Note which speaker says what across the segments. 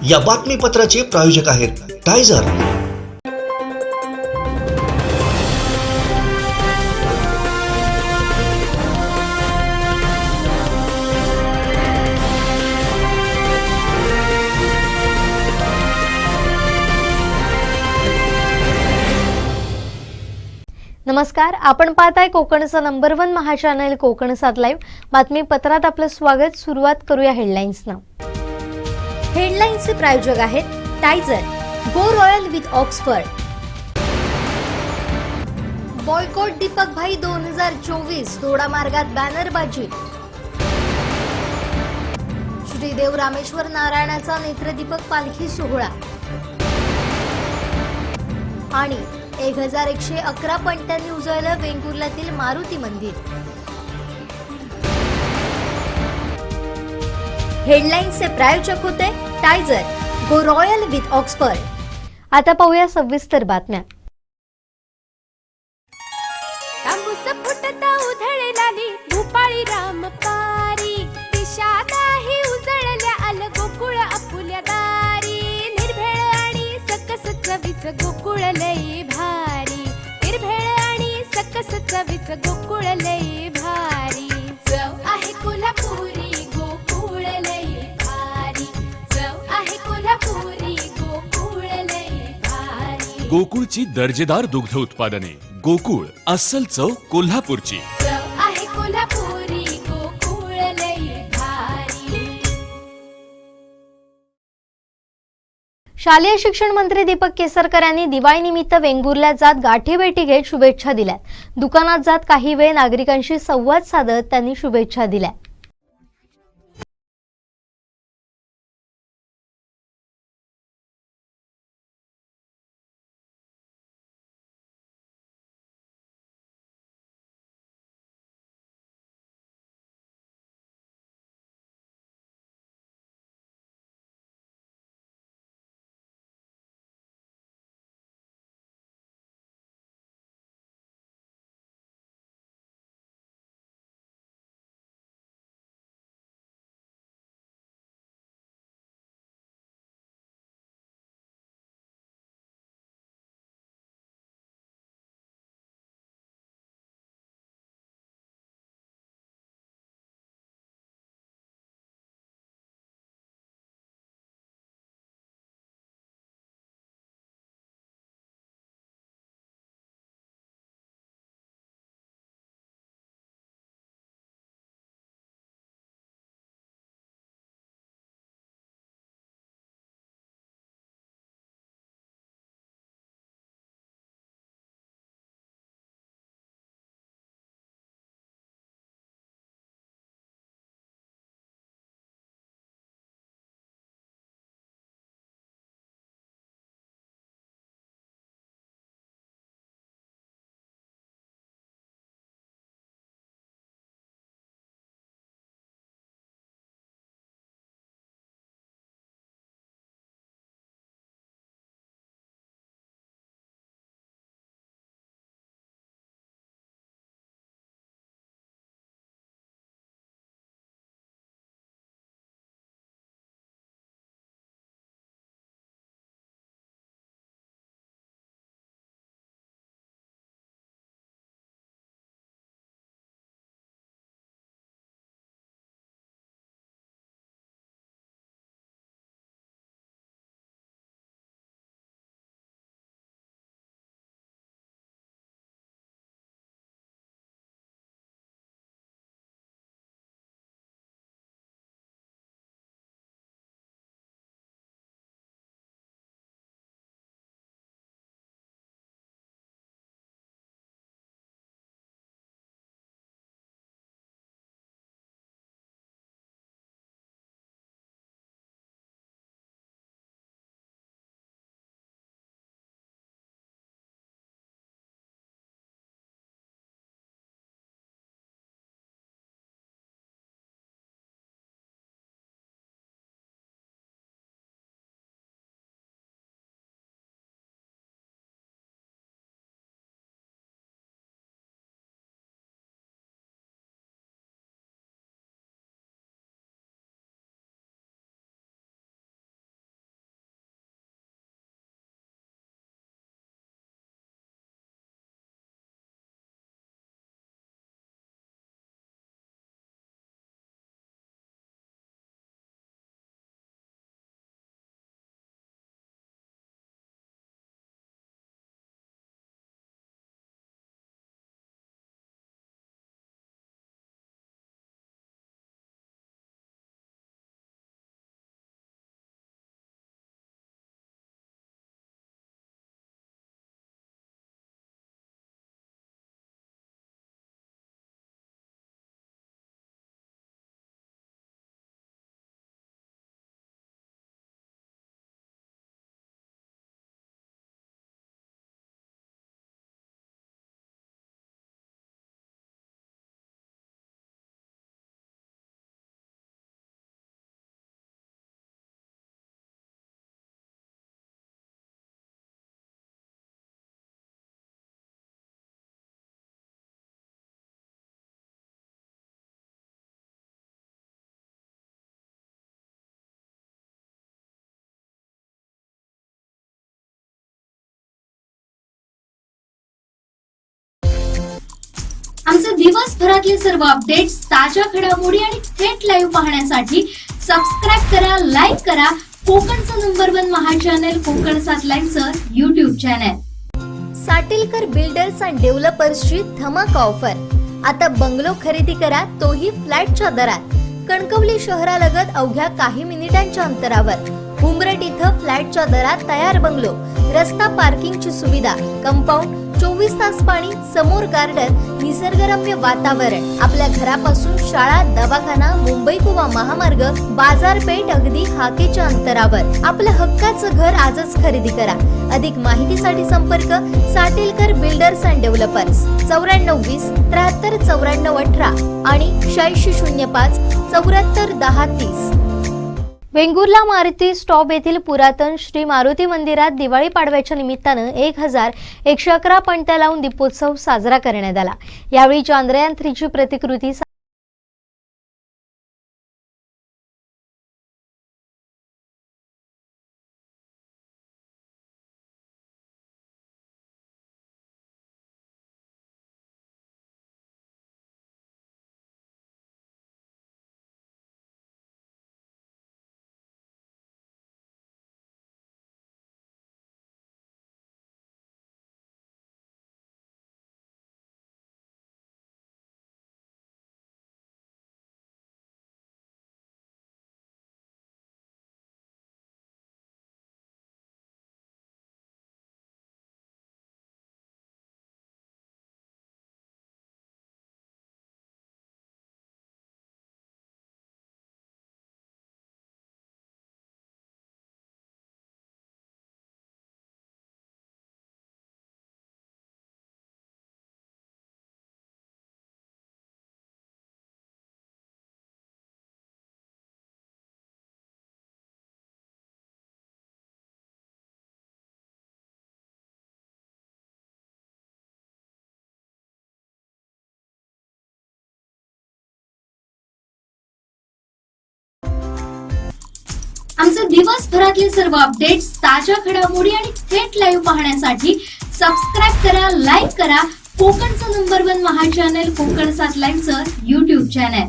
Speaker 1: या बातमीपत्राचे प्रायोजक आहेत टायझर।
Speaker 2: नमस्कार, आपण पाहताय कोकणचा नंबर 1 महा चॅनल कोकण 7 लाईव्ह बातमीपत्रात आपलं स्वागत। सुरुवात करूया हेडलाईन्सना। हेडलाईन्सचे प्रायोजक आहेत टायझर, go royal with Oxford. Boycott Deepak bhai 2024, थोडा मार्गात बॅनरबाजी। श्री देव रामेश्वर नारायणाचा नेत्रदीपक पालखी सोहळा आणि 1111 पणत्यांनी उजळलं वेंगुर्ल्यातील मारुती मंदिर। हेडलाईन्सचे प्रायोजक होते टायझर, गो रॉयल विथ ऑक्सफर्ड। आता पाहूया सविस्तर बातम्या।
Speaker 3: उधळलाली भूपाळी रामपारी, दिशा नाही उजळल्या आल गोकुळ आपुल्या दारी। निर्भेळ आणि सकस चवीच गोकुळ लई भारी, निर्भेळ आणि सकस चवीच गोकुळ लई भारी। चव आहे कोल्हापुरी गोकुळ लई भारी, चव आहे कोल्हापुरी गोकुळ लई भारी।
Speaker 4: गोकुळची दर्जेदार दुग्ध उत्पादने। गोकुळ, अस्सल चव कोल्हापूरची।
Speaker 3: चव आहे कोल्हापुरी गोकुळ लई भारी।
Speaker 2: शालेय शिक्षण मंत्री दीपक केसरकर यांनी दिवाळीनिमित्त वेंगुर्ल्यात जात गाठीभेटी घेत शुभेच्छा दिल्या। दुकानात जात काही वेळ नागरिकांशी संवाद साधत त्यांनी शुभेच्छा दिल्या।
Speaker 5: आमचे दिवसभरातले सर्व अपडेट्स, ताज्या घडामोडी आणि थेट लाईव्ह पाहण्यासाठी सबस्क्राईब करा, लाईक करा कोकणचं नंबर 1 महा चॅनल कोकण 7 लाईव्हचं YouTube channel.
Speaker 2: Satilkar builders and डेव्हलपर्सची धमाका ऑफर. आता बंगलो खरेदी करा, तोही फ्लॅटच्या दरात. कणकवली शहरालगत अवघ्या काही मिनिटांच्या अंतरावर उमरट इथं फ्लॅटच्या दरात तयार बंगलो, रस्ता पार्किंगची सुविधा, कंपाऊंड, 24 तास पाणी, समोर गार्डन, निसर्गरम्य वातावरण. आपल्या घरापासून शाळा, दवाखाना, मुंबई गोवा महामार्ग, बाजारपेठ अगदी हाकेच्या अंतरावर. आपलं हक्काचं घर आजच खरेदी करा. अधिक माहितीसाठी संपर्क साटिलकर बिल्डर्स अँड डेव्हलपर्स 9420 73 94 18 आणि 8605 74 10 30. वेंगुर्ला मारुती स्टॉप येथील पुरातन श्री मारुती मंदिरात दिवाळी पाडव्याच्या निमित्तानं 1111 पणत्या लावून दीपोत्सव साजरा करण्यात आला. यावेळी चांद्रयान 3ची प्रतिकृती
Speaker 5: आमचे दिवसभरातले सर्व अपडेट्स, ताज्या घडामोडी आणि थेट लाईव्ह पाहण्यासाठी सबस्क्राईब करा, लाईक करा कोकणचं नंबर 1 महा चॅनल कोकण 7 लाईव्हचं YouTube चॅनल.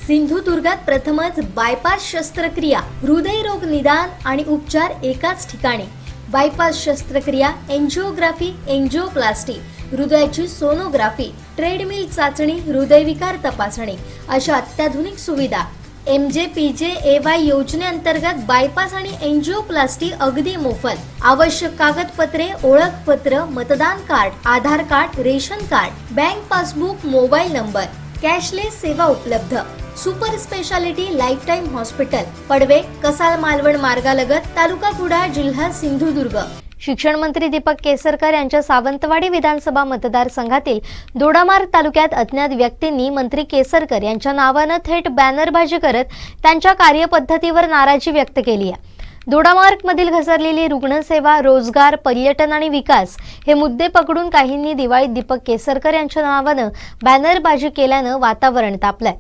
Speaker 2: सिंधुदुर्गात प्रथमच बायपास शस्त्रक्रिया, हृदयरोग निदान आणि उपचार एकाच ठिकाणी. बायपास शस्त्रक्रिया, एंजिओग्राफी, एंजिओप्लास्टी, हृदयाची सोनोग्राफी, ट्रेडमिल चाचणी, हृदयविकार तपासणी अशा अत्याधुनिक सुविधा. MJPJAY योजनेअंतर्गत बायपास आणि एंजिओप्लास्टी अगदी मोफत. आवश्यक कागदपत्रे, ओळखपत्र, मतदान card, Aadhaar card, ration card, bank passbook, mobile number. Cashless सेवा उपलब्ध. Super speciality lifetime hospital, Padve, Kasal Malvan मार्गालगत, तालुका कुडाळ, जिल्हा सिंधुदुर्ग. शिक्षण मंत्री दीपक केसरकर यांच्या सावंतवाडी विधानसभा मतदारसंघातील दोडामार्ग तालुक्यात अज्ञात व्यक्तींनी मंत्री केसरकर यांच्या नावानं थेट बॅनरबाजी करत त्यांच्या कार्यपद्धतीवर नाराजी व्यक्त केली आहे. दोडामार्गमधील घसरलेली रुग्णसेवा, रोजगार, पर्यटन आणि विकास हे मुद्दे पकडून काहींनी दिवाळीत दीपक केसरकर यांच्या नावानं बॅनरबाजी केल्यानं वातावरण तापलंय.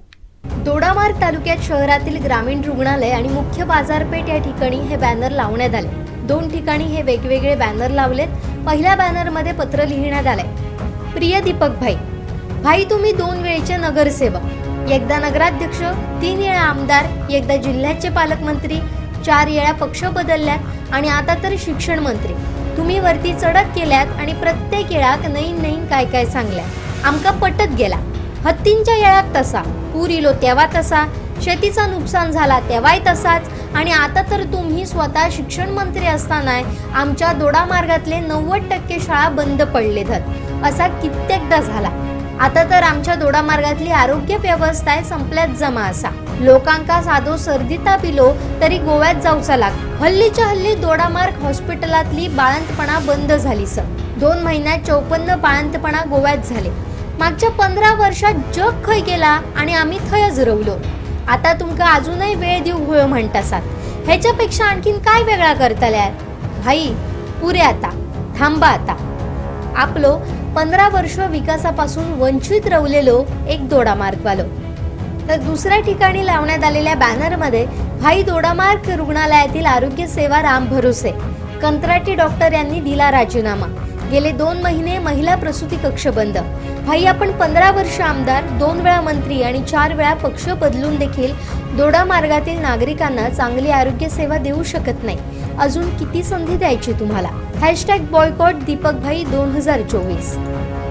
Speaker 2: दोडामार्ग तालुक्यात शहरातील ग्रामीण रुग्णालय आणि मुख्य बाजारपेठ या ठिकाणी हे बॅनर लावण्यात आले. 2 ठिकाणी हे वेगवेगळे बॅनर लावलेत. पहिल्या बॅनरमध्ये पत्र लिहिण्यात आलंय, प्रिय दीपक भाई, तुम्ही 2 वेळचे नगरसेवक, एकदा नगराध्यक्ष, 3 वेळा आमदार, एकदा जिल्ह्याचे पालकमंत्री, 4 वेळा पक्ष बदलल्यात आणि आता तर शिक्षण मंत्री. तुम्ही वरती चढत गेल्यात आणि प्रत्येक येळाक नईन काय काय सांगल्यात. आमका पटत गेला. हत्तींच्या येळाक तसा, पूर इलो तेव्हा तसा, शेतीचा नुकसान झाला तेव्हाही तसाच आणि आता तर तुम्ही स्वतः शिक्षण मंत्री असताना आमच्या दोडामार्गातले 90% शाळा बंद पडलेत. असा कित्येकदा झाला. आता तर आमच्या दोडामार्गातली आरोग्य व्यवस्था संपल्यात जमा असा. लोकांका साधो सर्दी ताप इलो तरी गोव्यात जाऊचा लाग. हल्लीच्या हल्ली दोडामार्ग हॉस्पिटलातली बाळंतपणा बंद झाली सर. 2 महिन्यात 54 बाळंतपणा गोव्यात झाले. मागच्या 15 वर्षात जग खय गेला आणि आम्ही थयच रवलो. आता तुमका अजूनही वेळ देऊ होय म्हणतासात. ह्याच्यापेक्षा आणखीन काय वेगळा करतल्यात भाई? पुरे आता, थांबा आता. आपलो 15 वर्ष विकासापासून वंचित रवलेलो एक दोडामार्गवालो. तर दुसऱ्या ठिकाणी लावण्यात आलेल्या बॅनरमध्ये भाई दोडामार्ग रुग्णालयातील आरोग्य सेवा राम भरोसे, कंत्राटी डॉक्टर यांनी दिला राजीनामा. गेले 2 महिने महिला प्रसूती कक्ष बंद. भाई आपण 15 वर्ष आमदार, 2 वेळा मंत्री आणि 4 वेळा पक्ष बदलून देखील दोडा मार्गातील नागरिकांना चांगली आरोग्य सेवा देऊ शकत नाही. अजून किती संधी द्यायची तुम्हाला? #बॉयकॉट दीपकभाई 2024.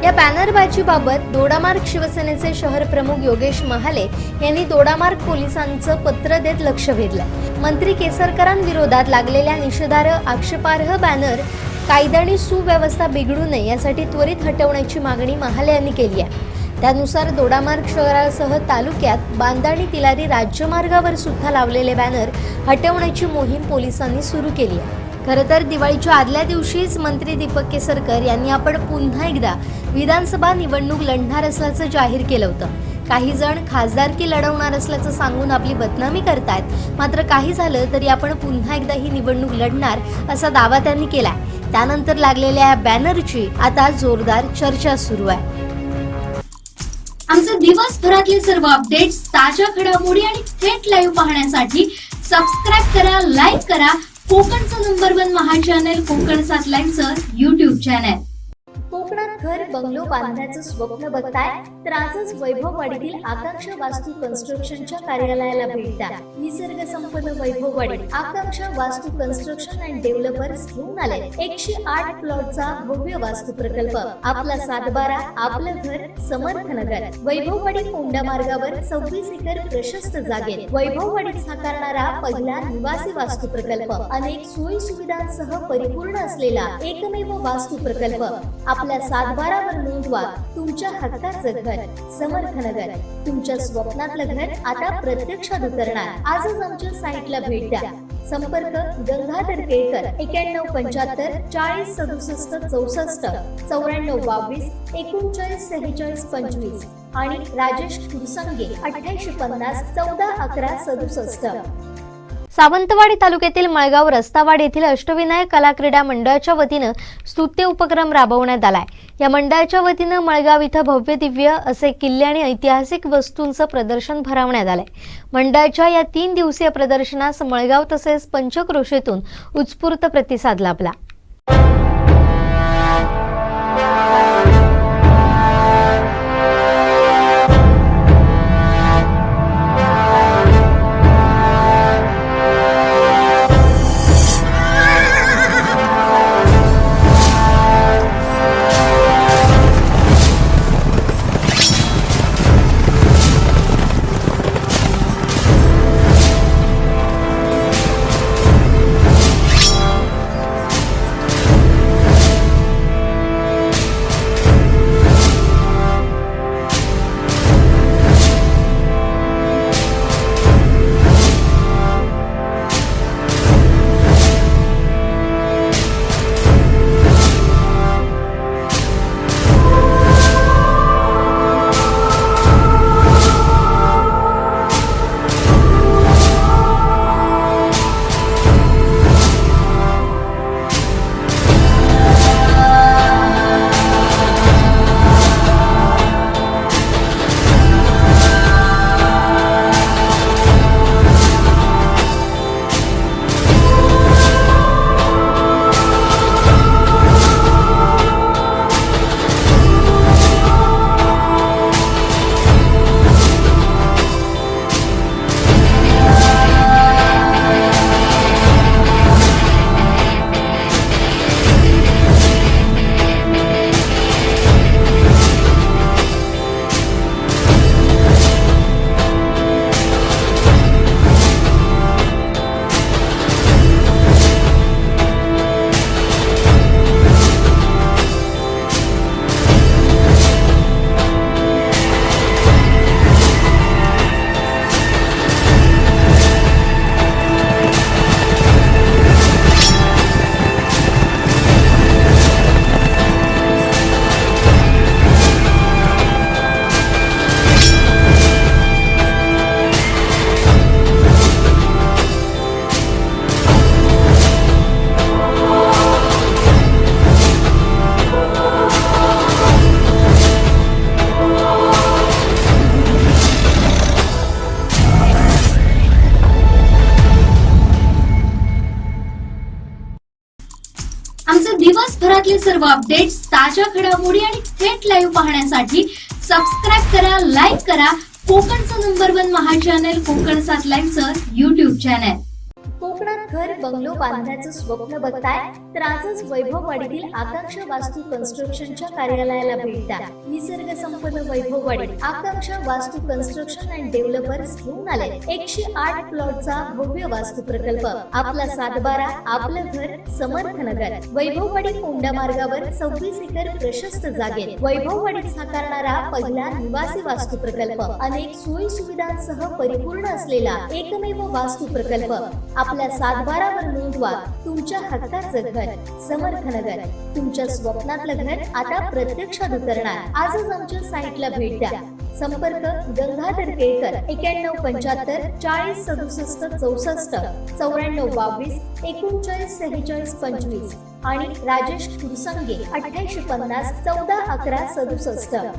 Speaker 2: या बॅनरबाजीबाबत दोडामार्ग शिवसेनेचे शहर प्रमुख योगेश महाले यांनी दोडामार्ग पोलिसांचं पत्र देत लक्ष वेधलंय. मंत्री केसरकरांविरोधात लागलेल्या निषेधार्ह आक्षेपार्ह बॅनर कायदा आणि सुव्यवस्था बिघडू नये यासाठी त्वरित हटवण्याची मागणी महाले यांनी केली आहे. त्यानुसार दोडामार्ग शहरासह तालुक्यात बांदा आणि तिलारी राज्यमार्गावर सुद्धा लावलेले बॅनर हटवण्याची मोहीम पोलिसांनी सुरू केली आहे. खरं तर दिवाळीच्या आदल्या दिवशीच मंत्री दीपक केसरकर यांनी आपण पुन्हा एकदा विधानसभा निवडणूक लढणार असल्याचं जाहीर केलं होतं. काही जण खासदारकी लढवणार असल्याचं सांगून आपली बदनामी करतायत. मात्र काही झालं तरी आपण पुन्हा एकदा ही निवडणूक लढणार असा दावा त्यांनी केलाय. त्यानंतर लागलेल्या या बॅनरची आता जोरदार चर्चा सुरू आहे.
Speaker 5: आमचे दिवसभरातले सर्व अपडेट्स, ताज्या घडामोडी आणि थेट लाईव्ह पाहण्यासाठी सबस्क्राईब करा, लाईक करा कोकणचं #1 महा चॅनल कोकण 7 लाईव्हचं YouTube चॅनल.
Speaker 2: कोकणात घर बंगलो बांधण्याचं स्वप्न बघताय तर आजच वैभववाडीतील आकांक्षा वास्तू कन्स्ट्रक्शनच्या कार्यालयाला भेट द्या. निसर्ग संपन्न वैभववाडी आकांक्षा वास्तू कन्स्ट्रक्शन अँड डेव्हलपर्स घेऊन आले 108 प्लॉटचा भव्य वास्तू प्रकल्प. आपला 7/12 आपलं घर समर्थनगर. वैभववाडी कोंडा मार्गावर 26 एकर प्रशस्त जागेत वैभववाडीत साकारणारा पहिला निवासी वास्तू प्रकल्प. अनेक सोयी सुविधांसह परिपूर्ण असलेला एकमेव वास्तू प्रकल्प. आपल्या 7/12 वर नोंदवा तुमच्या हक्काचं घर समर्थनगर. तुमच्या स्वप्नातलं घर आता प्रत्यक्षात उतरणार. आजच आमच्या साईटला भेट द्या. संपर्क गंगाधर केळकर 9175 40 67 64 94 22 39 46 25 आणि राजेश कुरसंगे 8850 14 11 67. सावंतवाडी तालुक्यातील मळगाव रस्तावाड येथील अष्टविनायक कला क्रीडा मंडळाच्या वतीनं स्तुत्य उपक्रम राबवण्यात आलाय. या मंडळाच्या वतीनं मळगाव इथं भव्य दिव्य असे किल्ले आणि ऐतिहासिक वस्तूंचं प्रदर्शन भरवण्यात आलंय. मंडळाच्या या 3 दिवसीय प्रदर्शनास मळगाव तसेच पंचक्रोशीतून उत्स्फूर्त प्रतिसाद लाभला.
Speaker 5: आमचे दिवसभरातले सर्व अपडेट्स, ताज्या घडामोडी आणि थेट लाईव्ह पाहण्यासाठी सबस्क्राईब करा, लाईक करा कोकणचं नंबर 1 महा चॅनल कोकण 7 लाईव्हचं YouTube चॅनल.
Speaker 2: कोकणात घर बंगलो बांधण्याचं स्वप्न बघताय तर आजच वैभववाडीतील आकांक्षा वास्तू कन्स्ट्रक्शनच्या कार्यालयाला भेट द्या. निसर्ग संपन्न वैभववाडी आकांक्षा वास्तू कन्स्ट्रक्शन अँड डेव्हलपर्स घेऊन आले 108 प्लॉटचा भव्य वास्तू प्रकल्प. आपला 712 आपलं घर समर्थनगर. वैभववाडी कोंडा मार्गावर 26 एकर प्रशस्त जागेत वैभववाडीत साकारणारा पहिला निवासी वास्तू प्रकल्प. अनेक सोयी सुविधांसह परिपूर्ण असलेला एकमेव वास्तू प्रकल्प. आपल्या 712 वर नोंदवा तुमच्या हक्काचं घर समर्थनगर. तुमच्या स्वप्नातलं घर आता प्रत्यक्षात उतरणार. आजच आमच्या साईटला भेट द्या. संपर्क गंगाधर केळकर 9175 40 67 64 94 22 39 46 25 आणि राजेश कुरसंगे 8850 14 11 67.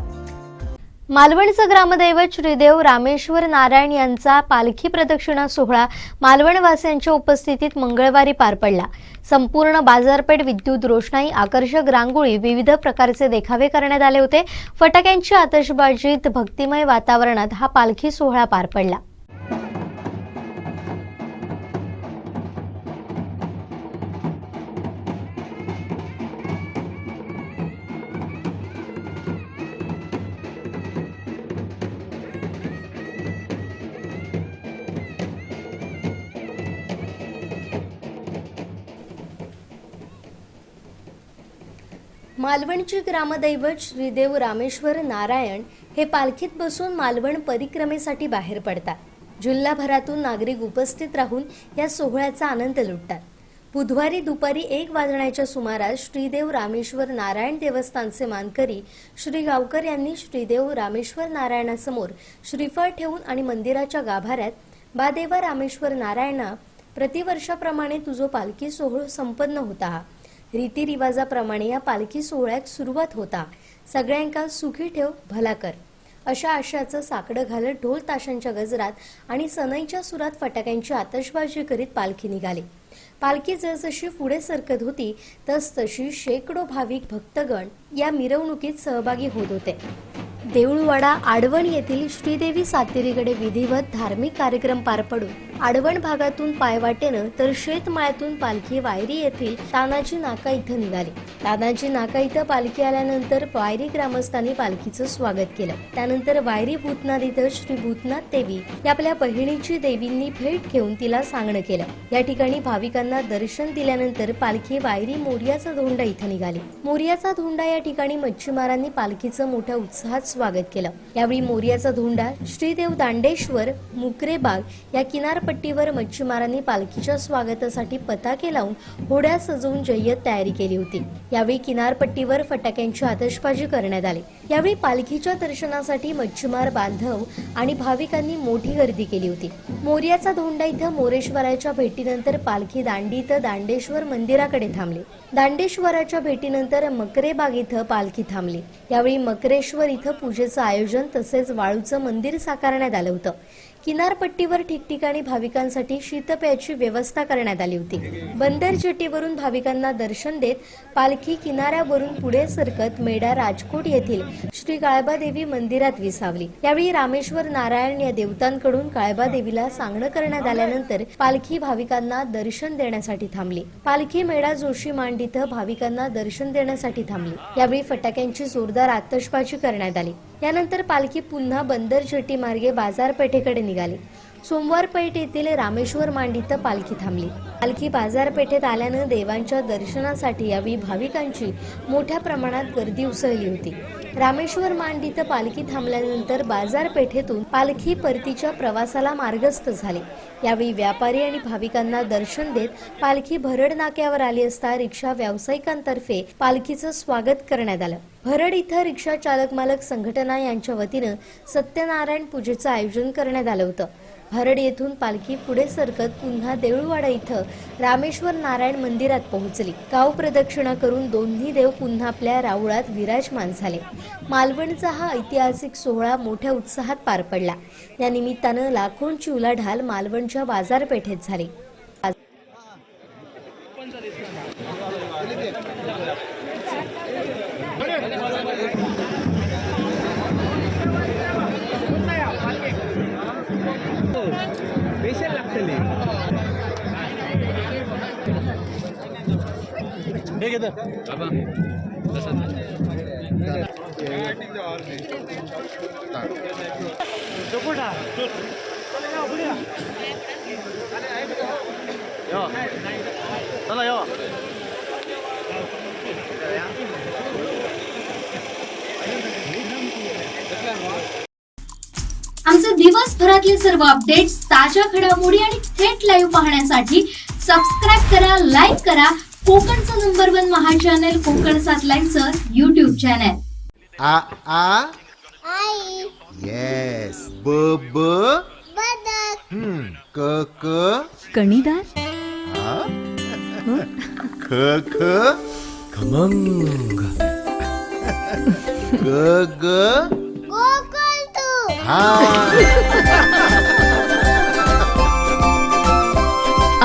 Speaker 2: मालवणचं ग्रामदैवत श्रीदेव रामेश्वर नारायण यांचा पालखी प्रदक्षिणा सोहळा मालवणवासियांच्या उपस्थितीत मंगळवारी पार पडला. संपूर्ण बाजारपेठ विद्युत रोषणाई, आकर्षक रांगोळी, विविध प्रकारचे देखावे करण्यात आले होते. फटाक्यांची आतषबाजीत भक्तिमय वातावरणात हा पालखी सोहळा पार पडला. मालवणचे ग्रामदैवत श्रीदेव रामेश्वर नारायण हे पालखीत बसून मालवण परिक्रमेसाठी बाहेर पडतात. जिल्हाभरातून नागरिक उपस्थित राहून या सोहळ्याचा आनंद लुटतात. बुधवारी दुपारी 1 वाजण्याच्या सुमारास श्रीदेव रामेश्वर नारायण देवस्थानचे मानकरी श्री गावकर यांनी श्रीदेव रामेश्वर नारायणासमोर श्रीफळ ठेवून आणि मंदिराच्या गाभाऱ्यात बा देवा रामेश्वर नारायणा प्रतिवर्षाप्रमाणे तुझो पालखी सोहळा संपन्न होता. रीतिरिवाजाप्रमाणे या पालखी सोहळ्याक सुरुवात होता. सगळ्यांका सुखी ठेव, भला कर अशा आशयाचं साकडं घालत ढोल ताशांच्या गजरात आणि सनईच्या सुरात फटाक्यांची आतषबाजी करीत पालखी निघाली. पालखी जसजशी पुढे सरकत होती तसतशी शेकडो भाविक भक्तगण या मिरवणुकीत सहभागी होत होते. देऊळवाडा आडवण येथील श्रीदेवी सातेरीकडे विधिवत धार्मिक कार्यक्रम पार पडून आडवण भागातून पायवाटेनं तर शेतमाळ्यातून पालखी वायरी येथील तानाजी नाका इथं निघाली. तानाजी नाका इथं पालखी आल्यानंतर वायरी ग्रामस्थांनी पालखीचं स्वागत केलं. त्यानंतर वायरी भूतनाथ इथं श्री भूतनाथ देवी या आपल्या बहिणीची देवींनी भेट घेऊन तिला सांगणं केलं. या ठिकाणी भाविकांना दर्शन दिल्यानंतर पालखी वायरी मोरियाचा धोंडा इथं निघाली. मोरियाचा धोंडा या ठिकाणी मच्छीमारांनी पालखीचं मोठ्या उत्साहात स्वागत केलं. यावेळी मोरियाचा धोंडा श्रीदेव दांडेश्वर मुकरेबाग या किनारपट्टीवर मच्छीमारांनी पालखीच्या स्वागतासाठी पताके लावून होड्या सजवून जय्यत तयारी केली होती. यावेळी किनारपट्टीवर फटाक्यांची आतषबाजी करण्यात आली. यावेळी पालखीच्या दर्शनासाठी मच्छीमार बांधव आणि भाविकांनी मोठी गर्दी केली होती. मोरियाचा धोंडा इथं मोरेश्वराच्या भेटीनंतर पालखी दांडी इथं दांडेश्वर मंदिराकडे थांबली. दांडेश्वराच्या भेटीनंतर मकरेबाग इथं पालखी थांबली. यावेळी मकरेश्वर इथं पूजेचं आयोजन तसेच वाळूचं मंदिर साकारण्यात आलं होतं. किनारपट्टीवर ठिकठिकाणी भाविकांसाठी शीतपेयाची व्यवस्था करण्यात आली होती. बंदर जेटीवरून भाविकांना दर्शन देत पालखी किनाऱ्यावरून पुढे सरकत मेढा राजकोट येथील श्री काळबादेवी मंदिरात विसावली. यावेळी रामेश्वर नारायण या देवतांकडून काळबादेवीला सांगणं करण्यात आल्यानंतर पालखी भाविकांना दर्शन देण्यासाठी थांबली. पालखी मेढा जोशी मांड इथं भाविकांना दर्शन देण्यासाठी थांबली. यावेळी फटाक्यांची जोरदार आतषबाजी करण्यात आली. यानंतर पालखी पुन्हा बंदर जेटी मार्गे बाजारपेठेकडे निघाली. सोमवार पेठ येथील रामेश्वर मांड इथं पालखी थांबली. पालखी बाजारपेठेत आल्यानं देवांच्या दर्शनासाठी यावेळी भाविकांची मोठ्या प्रमाणात गर्दी उसळली होती. रामेश्वर मांड इथं पालखी थांबल्यानंतर बाजारपेठेतून पालखी परतीच्या प्रवासाला मार्गस्थ झाली. यावेळी व्यापारी आणि भाविकांना दर्शन देत पालखी भरड नाक्यावर आली असता रिक्षा व्यावसायिकांतर्फे पालखीचं स्वागत करण्यात आलं. भरड इथं रिक्षा चालक मालक संघटना यांच्या वतीनं सत्यनारायण पूजेचं आयोजन करण्यात आलं होतं. भरड येथून पालखी पुढे सरकत पुन्हा देऊळवाडा इथं रामेश्वर नारायण मंदिरात पोहोचली. गाव प्रदक्षिणा करून दोन्ही देव पुन्हा आपल्या राऊळात विराजमान झाले. मालवणचा हा ऐतिहासिक सोहळा मोठ्या उत्साहात पार पडला. या निमित्तानं लाखोंची उलाढाल मालवणच्या बाजारपेठेत झाली.
Speaker 6: स्पेशल लागतले हे घेतो चला यो
Speaker 5: आमचे दिवसभरातले सर्व अपडेट्स, ताज्या घडामोडी आणि थेट लाईव्ह पाहण्यासाठी सबस्क्राईब करा, लाईक करा कोकणचं नंबर 1 महा चॅनल कोकण 7 लाईव्हचं युट्यूब चॅनल.
Speaker 7: आ आ आई येस ब ब बदक क क
Speaker 8: कणीदार
Speaker 7: आ ख ख खमंग ग ग गोकुळ तू हा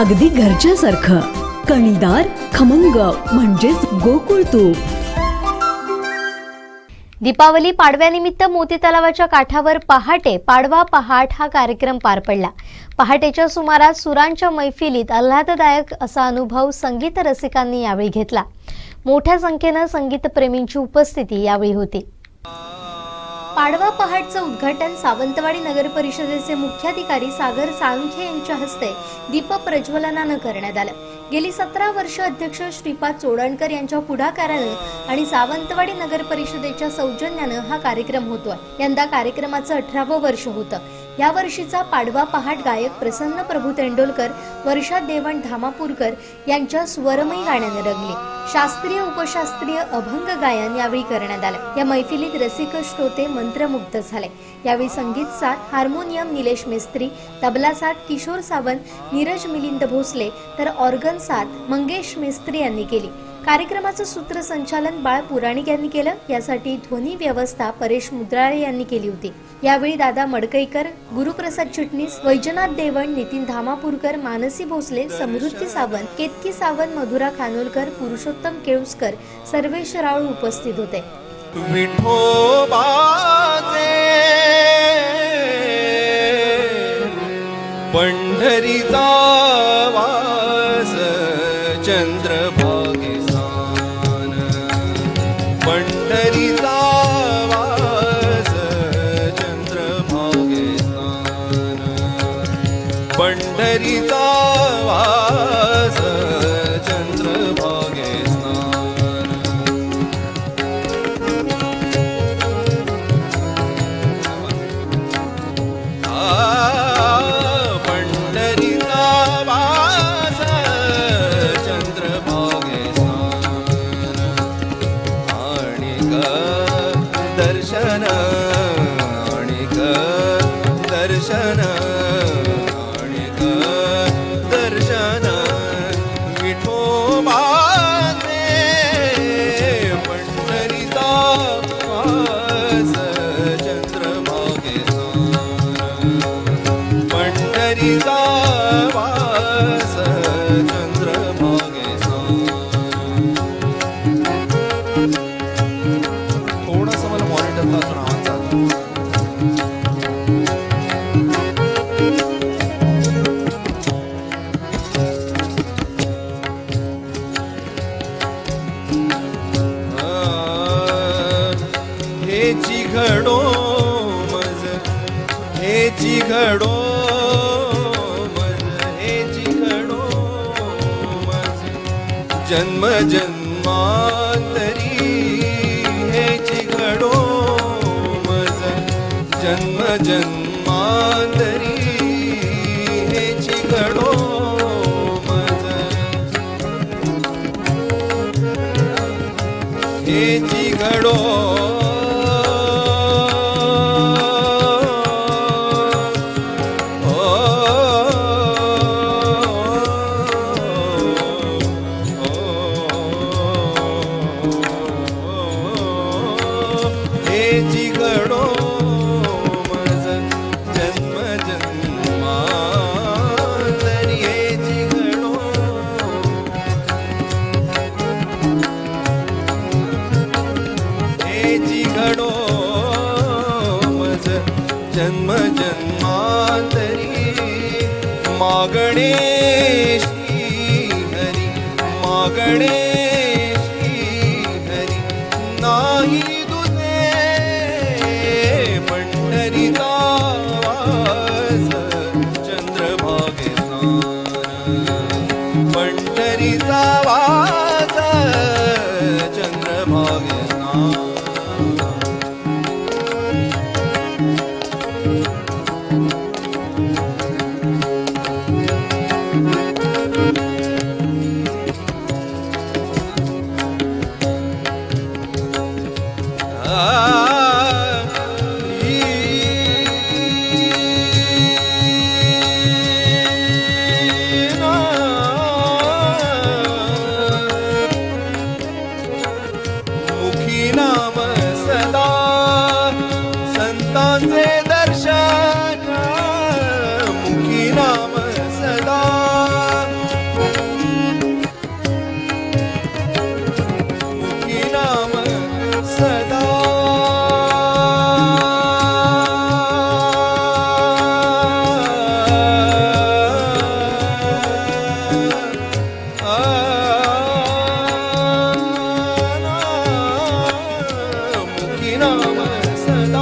Speaker 8: अगदी घरच्यासारखं कणीदार खमंग म्हणजेच गोकुळ तूप.
Speaker 2: दीपावली पाडव्यानिमित्त मोती तलावाच्या काठावर पहाटे पाडवा पहाट हा कार्यक्रम पार पडला. पहाटेच्या सुमारास सुरांच्या मैफिलीत आल्हाददायक असा अनुभव संगीत रसिकांनी यावेळी घेतला. मोठ्या संख्येनं संगीतप्रेमींची उपस्थिती यावेळी होती. पाडवा पहाटचं उद्घाटन सावंतवाडी नगर परिषदेचे मुख्याधिकारी सागर साळुंखे यांच्या हस्ते दीप प्रज्वलनानं करण्यात आलं. गेली 17 वर्ष अध्यक्ष श्रीपाद चोडणकर यांच्या पुढाकारानं आणि सावंतवाडी नगर परिषदेच्या सौजन्यानं हा कार्यक्रम होतोय. यंदा कार्यक्रमाचं 18वं वर्ष होतं. या वर्षीचा पाडवा पहाट गायक प्रसन्न प्रभू तेंडोलकर, वर्षा देवण धामापूरकर यांच्या स्वरमयी गाण्याने रंगले. शास्त्रीय उपशास्त्रीय अभंग गायन यावेळी करण्यात आलं. या मैफिलीत रसिक श्रोते मंत्रमुग्ध झाले. यावेळी संगीत साथ हार्मोनियम निलेश मेस्त्री, तबला साथ किशोर सावंत, नीरज मिलिंद भोसले तर ऑर्गन साथ मंगेश मेस्त्री यांनी केली. कार्यक्रमाचं सूत्रसंचालन बाळ पुराणिक यांनी केलं. यासाठी ध्वनी व्यवस्था परेश मुद्राळे यांनी केली होती. यावेळी दादा मडकईकर, गुरुप्रसाद चिटणीस, वैजनाथ देवण, नितीन धामापूरकर, मानसी भोसले, समृद्धी सावंत, केतकी सावंत, मधुरा खानोलकर, पुरुषोत्तम केळुसकर, सर्वेश राऊळ उपस्थित होते.
Speaker 7: विठोबाचे पंढरीचा वास चंद्रभागे स्नान, पंढरीचा वास चंद्रभागे स्नान, पंढरीचा वास चंद्रभागे स्नान. पंढरीचा वास चंद्रभागे स्नान, आणिक दर्शन, आणिक दर्शन, आणिक दर्शन विठोबाचे पंढरीचा वास चंद्रभागे स्नान, पंढरीचा वास चंद्रभागे स्नान. थोडंसं मला मॉनिटरला अजून आवाज चालतो. हे चिघडो मज, हे चिघडो मज, हे चिघडो मज जन्म जन्मांतरी, हे चिघडो मज जन्म जन्मांतरी, हे चिघडो मज, हे चिघडो
Speaker 9: गणेशी हरी नाही दुजे पंढरीचा वास चंद्रभागे स्नान पंढरीचा वास चंद्रभागे स्नान मुखी नाम सदा संतांचे दर्शन मुखी नाम सदा मुखी नाम सदा मुखी नाम सदा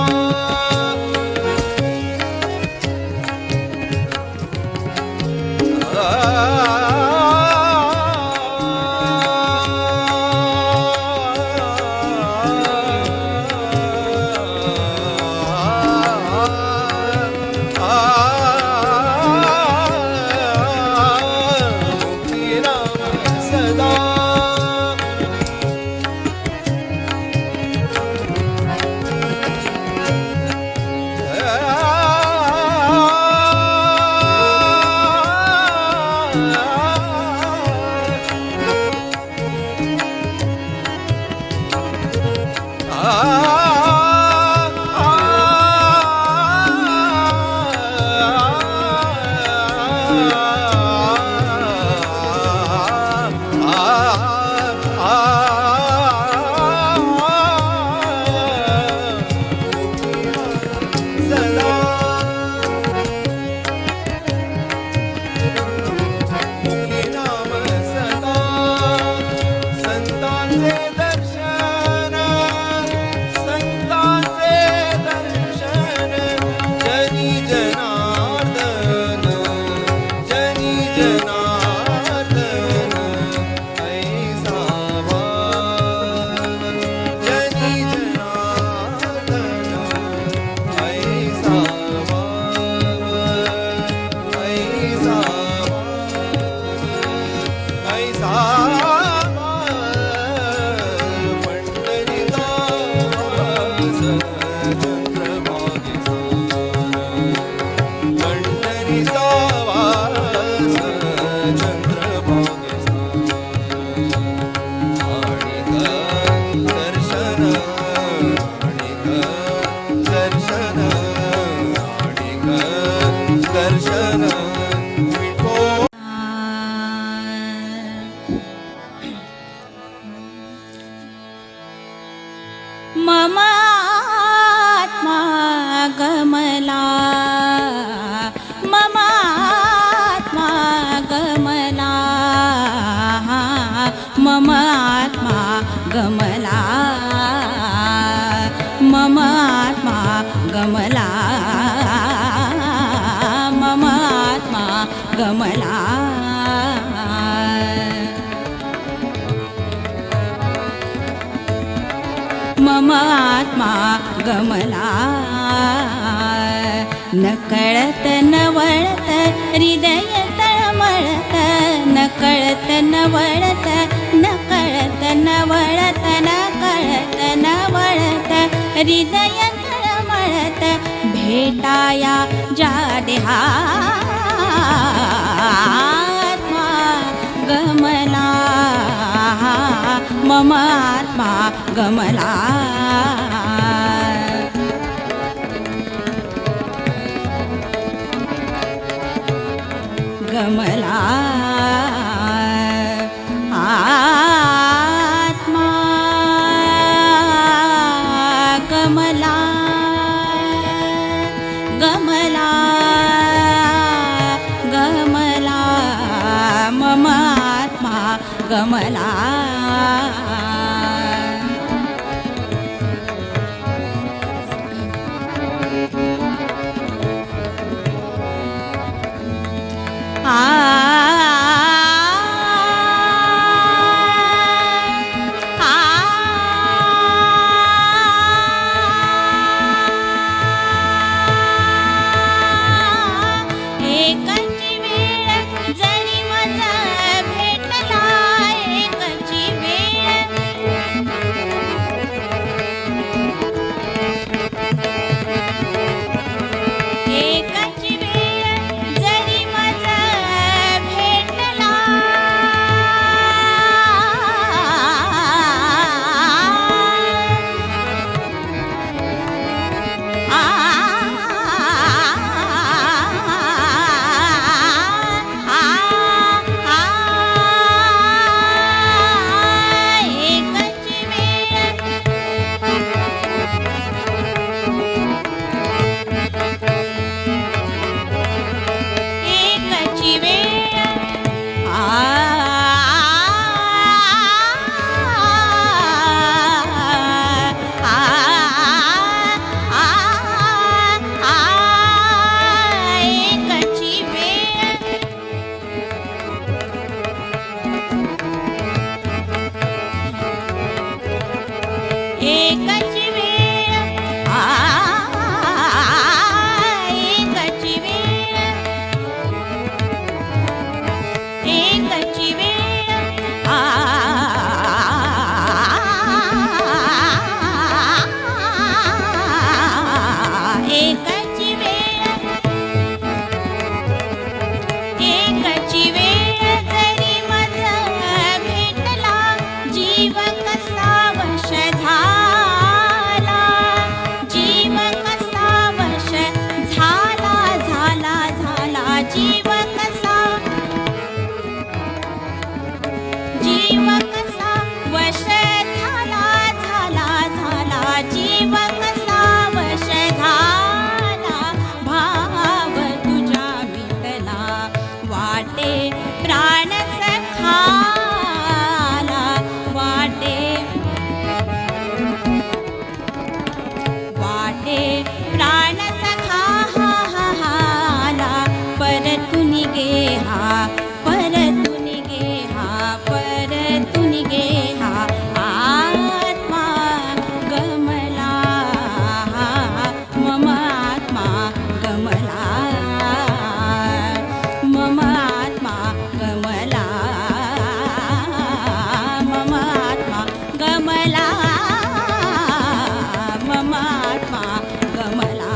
Speaker 9: मुखी नाम सदा मुखी नाम सदा संतांचे दर्शन संतांचे दर्शन जनी जनार्दन जनी जनार्दन ऐसा भाव जनी जनार्दन ऐसा भाव ऐसा ऐसा पंढरीचा वास चंद्रभागे पंढरीचा वास चंद्रभागे आणिक दर्शन आणिक दर्शन आणिक दर्शन विठो
Speaker 3: मम आत्मा गमला मम आत्मा गमला मम आत्मा गमला मम आत्मा गमला मम आत्मा गमला मम आत्मा गमला नकळत नवळत हृदय तळमळत नकळत नवळत नकळत नवळत नकळत नवळत हृदय तळमळत भेटाया ज्या देहात्मा गमला मम आत्मा गमला गमला आत्मा गमला गमला गमला मम आत्मा गमला एकाची वेळ जरी मजा भेटला एकाची एकाची वेळ जरी मजा भेटला एकाची एकाची वेळ एकाची वेळ एकाची वेळ एकाची वेळ एकाची वेळ एकाची वेळ एकाची वेळ जरी मजा भेटला जीव कसा वश झाला जीव कसा वश झाला झाला झाला जीव कसा वश झाला झाला झाला जीव कसा वश झाला भाव तुझ्या मिटला वाटे प्राण सखाला वाटे प्राण सखाला परतून गे हा परतून गे हा परतून गे हा आत्मा गमला मम आत्मा गमला मम आत्मा गमला मम आत्मा गमला मम आत्मा गमला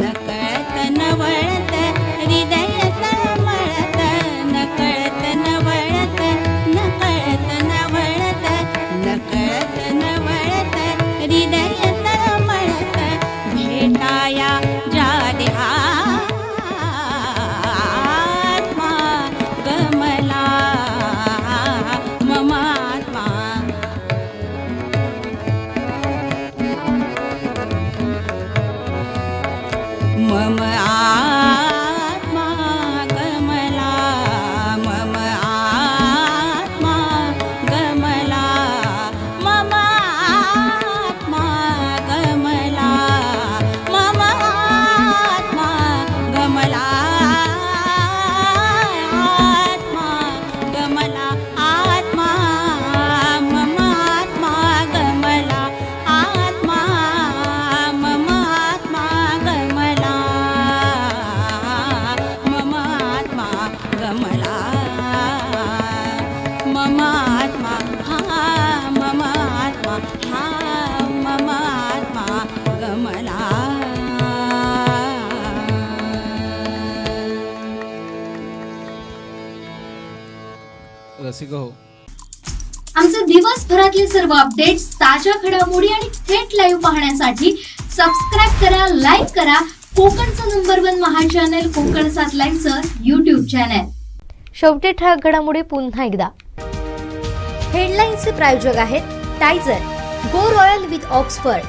Speaker 3: नकळत नवळत हृदय तळमळत नकळत नवळत नकळत नवळत नकळत नवळत हृदय तळमळत भेटाया ज्या देहात्मा गमला मम आत्मा मम आत्मा गमला मम आत्मा गमला मम आत्मा गमला मम आत्मा गमला आत्मा गमला आत्मा मम आत्मा गमला आत्मा मम आत्मा गमला मम आत्मा गमला मम आत्मा हा मम आत्मा हा मम आत्मा गमला
Speaker 6: रसिक हो
Speaker 5: आमचे दिवसभरातले सर्व अपडेट्स ताज्या घडामोडी आणि थेट लाईव्ह पाहण्यासाठी सबस्क्राईब करा लाईक करा कोकणचं नंबर 1 महा चॅनल कोकण 7 लाईव्हचं YouTube चॅनल.
Speaker 2: शेवटी ठळक घडामोडी पुन्हा एकदा. हेडलाईन्सचे प्रायोजक आहेत टायझर, go royal with Oxford.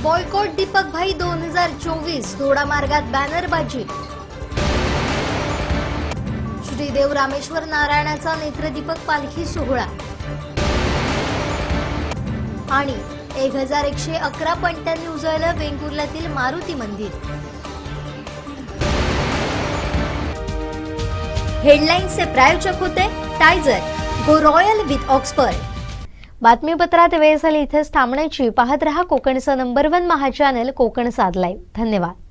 Speaker 2: Boycott Deepak bhai 2024, थोडा मार्गात बॅनरबाजी. श्री देव रामेश्वर नारायणाचा नेत्रदीपक पालखी सोहळा आणि 1111 पणत्यांनी उजळलं वेंगुर्ल्यातील मारुती मंदिर. हेडलाईन्सचे प्रायोजक होते टायझर, गो रॉयल विथ ऑक्सफर्ड. बातमीपत्रात वेळ झाली इथेच थांबण्याची. पाहत रहा कोकणचं नंबर 1 महा चॅनल कोकण सात लाईव्ह. धन्यवाद.